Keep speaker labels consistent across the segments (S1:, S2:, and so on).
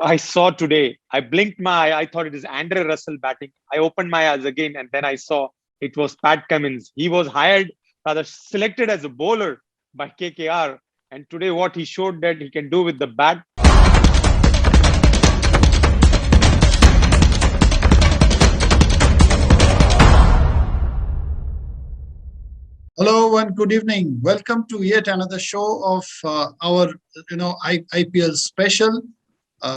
S1: I saw today. I blinked my eye. I thought it is Andre Russell batting. I opened my eyes again, and then I saw it was Pat Cummins. He was hired, rather selected as a bowler by KKR. And today, what he showed that he can do with the bat.
S2: Hello and good evening. Welcome to yet another show of our, IPL special,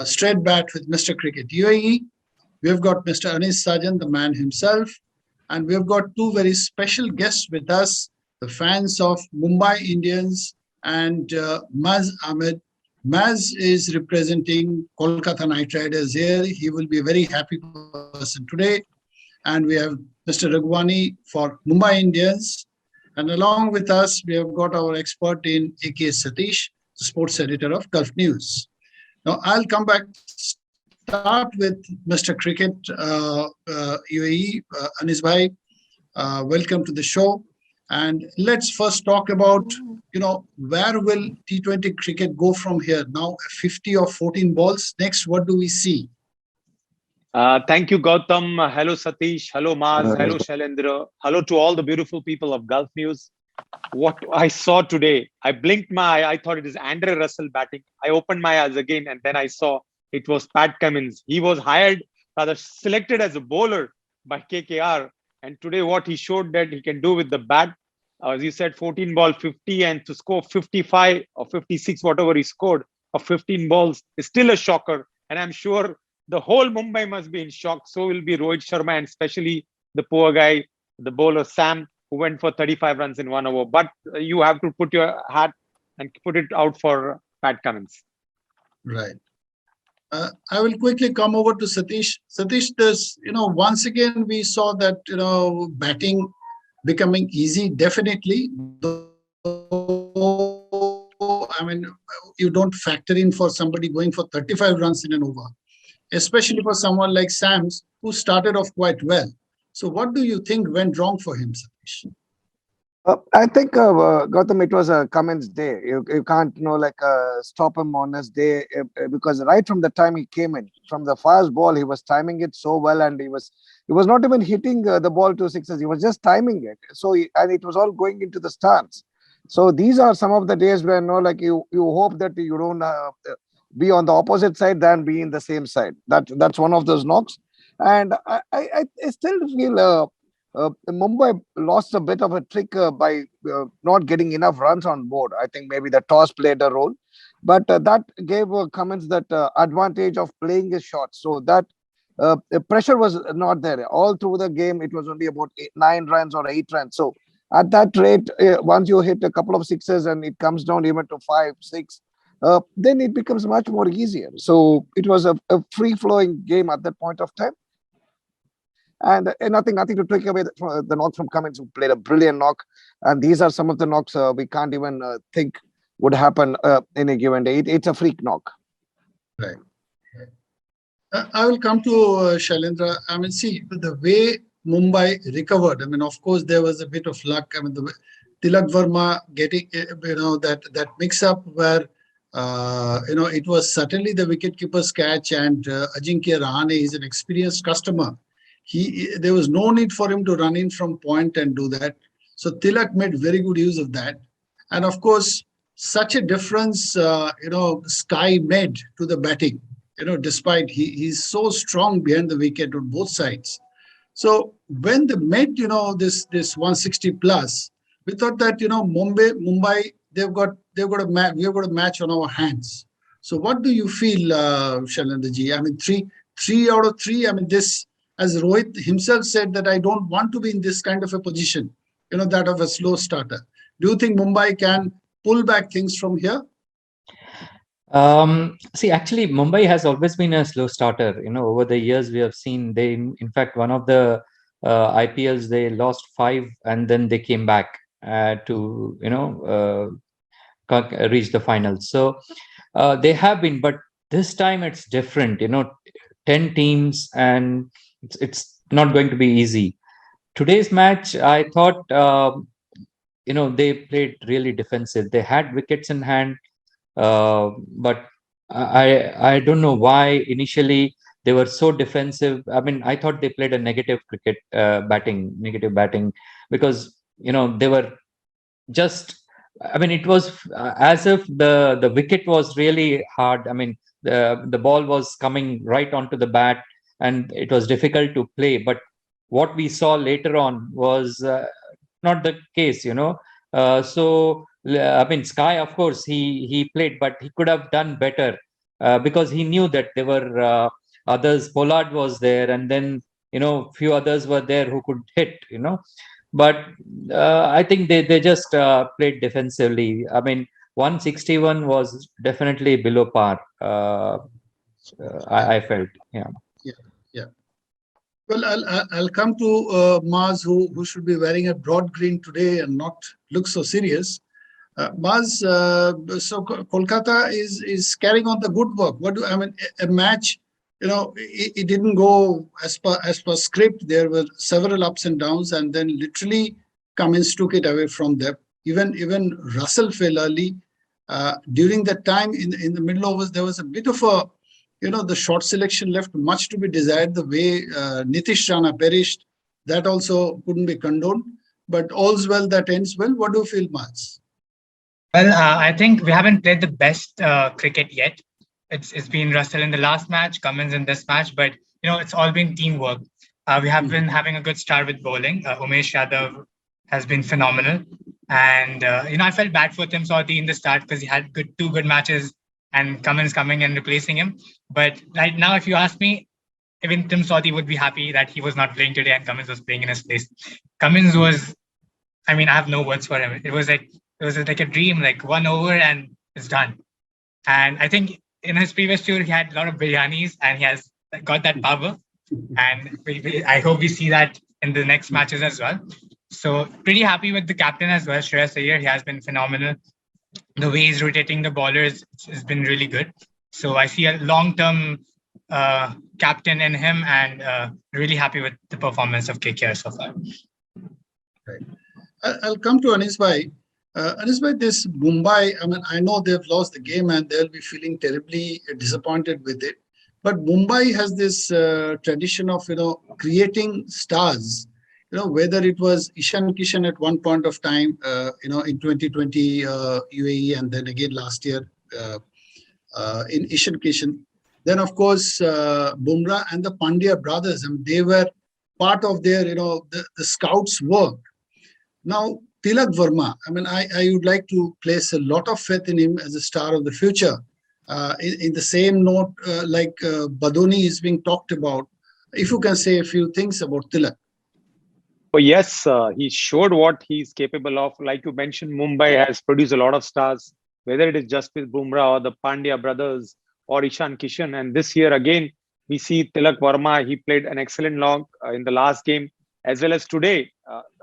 S2: Straight Bat with Mr. Cricket UAE. We've got Mr. Anis Sajan, the man himself, and we've got two very special guests with us, the fans of Mumbai Indians and Maz Ahmed. Maz is representing Kolkata Knight Riders here. He will be a very happy person today. And we have Mr. Ragwani for Mumbai Indians. And along with us, we have got our expert in AK Satish, the sports editor of Gulf News. Now, I'll come back, start with Mr. Cricket UAE, Anis Bhai. Welcome to the show. And let's first talk about, where will T20 cricket go from here? Now, 50 or 14 balls. Next, what do we see?
S1: Thank you, Gautam. Hello, Satish. Hello, Maz. Hello, Shailendra. Hello to all the beautiful people of Gulf News. What I saw today, I blinked my eye. I thought it is Andre Russell batting. I opened my eyes again, and then I saw it was Pat Cummins. He was hired, rather selected as a bowler by KKR. And today, what he showed that he can do with the bat, as you said, 14 ball 50, and to score 55 or 56, whatever he scored, of 15 balls is still a shocker. And I'm sure the whole Mumbai must be in shock. So will be Rohit Sharma, and especially the poor guy, the bowler Sam, who went for 35 runs in 1 over. But you have to put your hat and put it out for Pat Cummins.
S2: Right. I will quickly come over to Satish. Satish, there's, once again, we saw that, batting becoming easy, definitely. Though, you don't factor in for somebody going for 35 runs in an over, especially for someone like Sam's, who started off quite well. So, what do you think went wrong for him, Satish?
S3: I think Gautam, it was a Cummins day. You can't stop him on his day because right from the time he came in, from the fast ball, he was timing it so well, and he was not even hitting the ball to sixes. He was just timing it. And it was all going into the stands. So these are some of the days where you hope that you don't be on the opposite side than be in the same side. That's one of those knocks. And I still feel Mumbai lost a bit of a trick by not getting enough runs on board. I think maybe the toss played a role, but that gave Cummins that advantage of playing his shots. So that the pressure was not there all through the game. It was only about 9 runs or 8 runs. So at that rate, once you hit a couple of sixes and it comes down even to 5, 6, then it becomes much more easier. So it was a free-flowing game at that point of time. And nothing to take away the knock from Cummins, who played a brilliant knock. And these are some of the knocks we can't even think would happen in a given day. It's a freak knock.
S2: Right. I will come to Shailendra. See, the way Mumbai recovered, of course, there was a bit of luck. The Tilak Verma getting, that mix-up where, it was certainly the wicketkeeper's catch, and Ajinkya Rahane is an experienced customer. There was no need for him to run in from point and do that. So Tilak made very good use of that. And of course, such a difference, Sky made to the batting, despite he's so strong behind the wicket on both sides. So when they met, this 160 plus, we thought that, Mumbai, we've got a match on our hands. So what do you feel, Shailendraji? Three out of three, this, as Rohit himself said, that I don't want to be in this kind of a position, that of a slow starter. Do you think Mumbai can pull back things from here?
S4: See, actually, Mumbai has always been a slow starter. Over the years, we have seen in fact, one of the IPLs, they lost 5 and then they came back to, reach the finals. So they have been, but this time it's different. 10 teams, and it's not going to be easy. Today's match, I thought, they played really defensive. They had wickets in hand, but I don't know why initially they were so defensive. I mean, I thought they played a negative negative batting, because they were just. I mean, it was as if the wicket was really hard. I mean, the ball was coming right onto the bat, and it was difficult to play. But what we saw later on was not the case. I mean, Sky, of course, he played, but he could have done better, because he knew that there were others. Pollard was there, and then few others were there who could hit. But I think they just played defensively. I mean, 161 was definitely below par. I felt, yeah.
S2: Yeah. Well, I'll come to Maz, who should be wearing a broad green today and not look so serious. Maz, so Kolkata is carrying on the good work. I mean, a match, it didn't go as per script. There were several ups and downs, and then literally Cummins took it away from them. Even Russell fell early. During that time, in the middle overs, there was a bit of a, the short selection left much to be desired. The way Nitish Rana perished, that also couldn't be condoned. But all's well that ends well. What do you feel, Maz?
S5: Well, I think we haven't played the best cricket yet. It's been Russell in the last match, Cummins in this match, but it's all been teamwork. We have been having a good start with bowling. Umesh Yadav has been phenomenal, and I felt bad for Tim Southee in the start because he had two good matches, and Cummins coming and replacing him. But right now, if you ask me, even Tim Southee would be happy that he was not playing today and Cummins was playing in his place. Cummins was, I mean, I have no words for him. It was like a dream, like 1 over and it's done. And I think in his previous tour, he had a lot of biryanis and he has got that power. And I hope we see that in the next matches as well. So pretty happy with the captain as well, Shreyas Iyer. He has been phenomenal. The way he's rotating the bowlers has been really good. So I see a long-term captain in him, and really happy with the performance of KKR so far.
S2: Right. I'll come to Anis Bhai. Anis Bhai, this Mumbai, I mean, I know they've lost the game and they'll be feeling terribly disappointed with it. But Mumbai has this tradition of, creating stars. Whether it was Ishan Kishan at one point of time, in 2020 UAE, and then again last year in Ishan Kishan. Then, of course, Bumrah and the Pandya brothers, I mean, they were part of their, the scouts' work. Now, Tilak Verma, I mean, I would like to place a lot of faith in him as a star of the future. In the same note, like Badoni is being talked about, if you can say a few things about Tilak.
S1: Oh, yes, he showed what he's capable of. Like you mentioned, Mumbai has produced a lot of stars, whether it is Jasprit Bumrah or the Pandya brothers or Ishan Kishan. And this year, again, we see Tilak Verma. He played an excellent long in the last game, as well as today.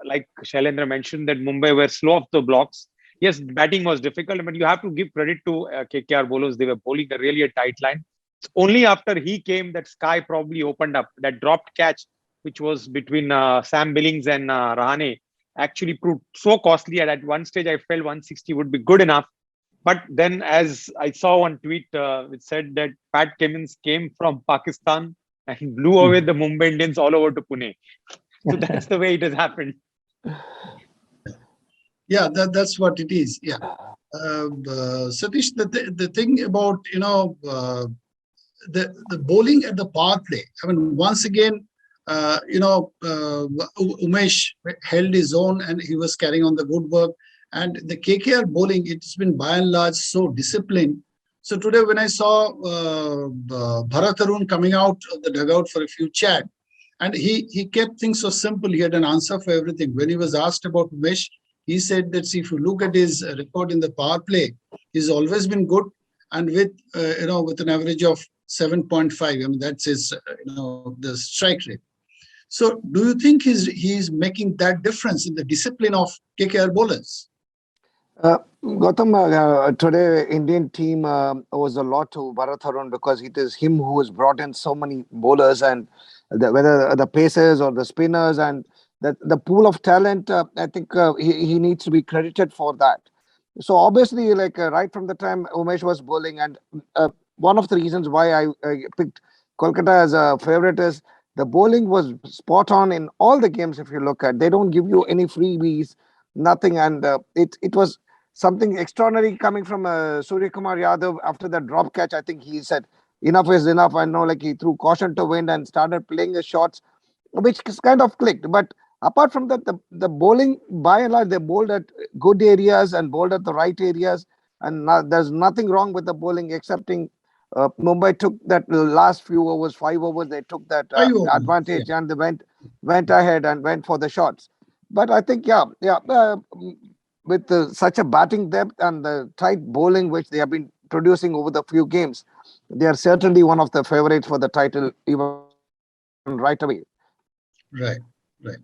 S1: Like Shailendra mentioned, that Mumbai were slow off the blocks. Yes, batting was difficult, but you have to give credit to KKR bowlers. They were bowling really a tight line. It's only after he came that Sky probably opened up. That dropped catch, which was between Sam Billings and Rahane, actually proved so costly. And at one stage, I felt 160 would be good enough. But then, as I saw one tweet, which said that Pat Cummins came from Pakistan and blew away the Mumbai Indians all over to Pune. So that's the way it has happened.
S2: Yeah, that's what it is. Yeah. Satish, the thing about, the bowling at the power play, I mean, once again, Umesh held his own and he was carrying on the good work. And the KKR bowling, it's been by and large so disciplined. So today when I saw Bharat Arun coming out of the dugout for a few chat, and he kept things so simple. He had an answer for everything. When he was asked about Umesh, he said that if you look at his record in the power play, he's always been good. And with an average of 7.5, I mean, that's his, the strike rate. So do you think he's making that difference in the discipline of KKR bowlers?
S3: Gautam, today Indian team owes a lot to Bharat Arun because it is him who has brought in so many bowlers, and whether the pacers or the spinners, and the pool of talent, I think he needs to be credited for that. So obviously, like right from the time Umesh was bowling, and one of the reasons why I picked Kolkata as a favorite is the bowling was spot on in all the games. If you look at, they don't give you any freebies, nothing, and it was something extraordinary coming from Surya Kumar Yadav after the drop catch. I think he said enough is enough. I know, like he threw caution to wind and started playing his shots, which kind of clicked. But apart from that, the bowling by and large they bowled at good areas and bowled at the right areas, and there's nothing wrong with the bowling excepting Mumbai took that last few overs, 5 overs, they took that
S2: 5 overs,
S3: advantage and they went ahead and went for the shots. But I think, with such a batting depth and the tight bowling which they have been producing over the few games, they are certainly one of the favorites for the title even right away.
S2: Right, right.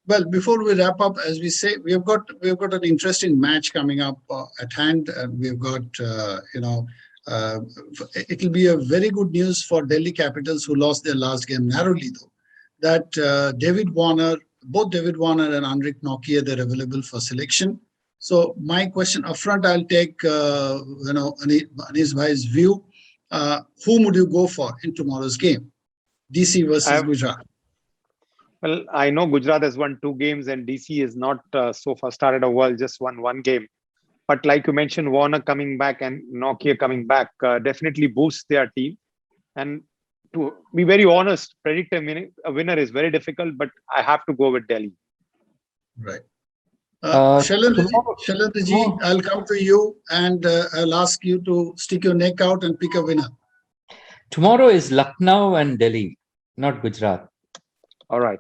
S2: Well, before we wrap up, as we say, we've got an interesting match coming up at hand, and we've got it'll be a very good news for Delhi Capitals, who lost their last game narrowly, though. That both David Warner and Henrik Nokia, they're available for selection. So my question upfront, I'll take Anis Bhai's view. Whom would you go for in tomorrow's game? DC versus Gujarat.
S1: Well, I know Gujarat has won 2 games and DC is not so far started a world, just won 1 game. But like you mentioned, Warner coming back and Nokia coming back definitely boosts their team. And to be very honest, predict a winner is very difficult, but I have to go with Delhi.
S2: Right.
S4: Tomorrow-
S2: Shailendra, I'll come to you and I'll ask you to stick your neck out and pick a winner.
S4: Tomorrow is Lucknow and Delhi, not Gujarat.
S1: All right.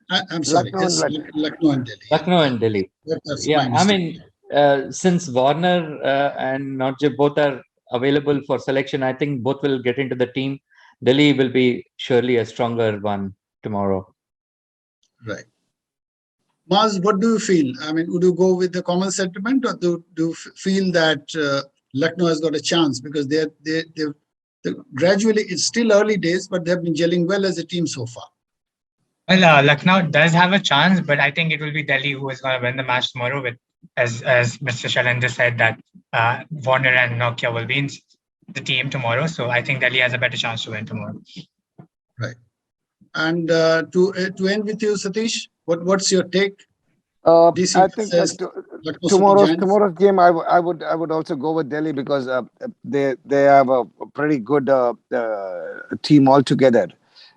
S2: I'm sorry,
S3: Lucknow and
S2: it's
S3: Delhi.
S2: Lucknow and Delhi.
S4: Lucknow and Delhi.
S2: That's
S4: Yeah,
S2: my
S4: I
S2: mistake.
S4: mean, since Warner and Notje both are available for selection, I think both will get into the team. Delhi will be surely a stronger one tomorrow.
S2: Right. Maz, what do you feel? I mean, would you go with the common sentiment, or do you feel that Lucknow has got a chance, because they're gradually, it's still early days, but they've been gelling well as a team so far.
S5: Well, Lucknow does have a chance, but I think it will be Delhi who is going to win the match tomorrow. With as Mr. Shailendra said, that Warner and Nokia will be in the team tomorrow, so I think Delhi has a better chance to win tomorrow.
S2: Right. And to end with you, Satish, what's your take? DC
S3: I think
S2: versus Lucknow Super
S3: tomorrow's
S2: Giants.
S3: game, I would also go with Delhi, because they have a pretty good team altogether,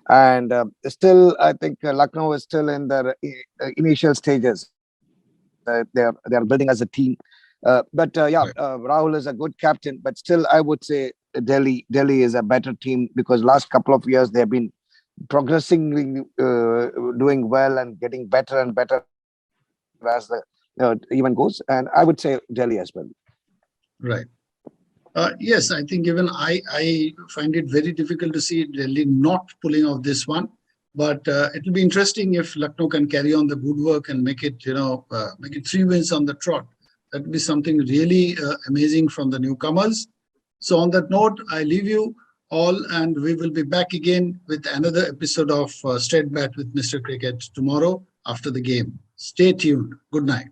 S3: and still I think Lucknow is still in their initial stages. They are building as a team, but Rahul is a good captain, but still I would say Delhi is a better team, because last couple of years they have been progressing, doing well and getting better and better as the even goes, and I would say Delhi as well.
S2: Right. Yes, I think even I find it very difficult to see Delhi not pulling off this one, but it will be interesting if Lucknow can carry on the good work and make it 3 wins on the trot. That would be something really amazing from the newcomers. So on that note, I leave you all, and we will be back again with another episode of Straight Bat with Mr. Cricket tomorrow after the game. Stay tuned. Good night.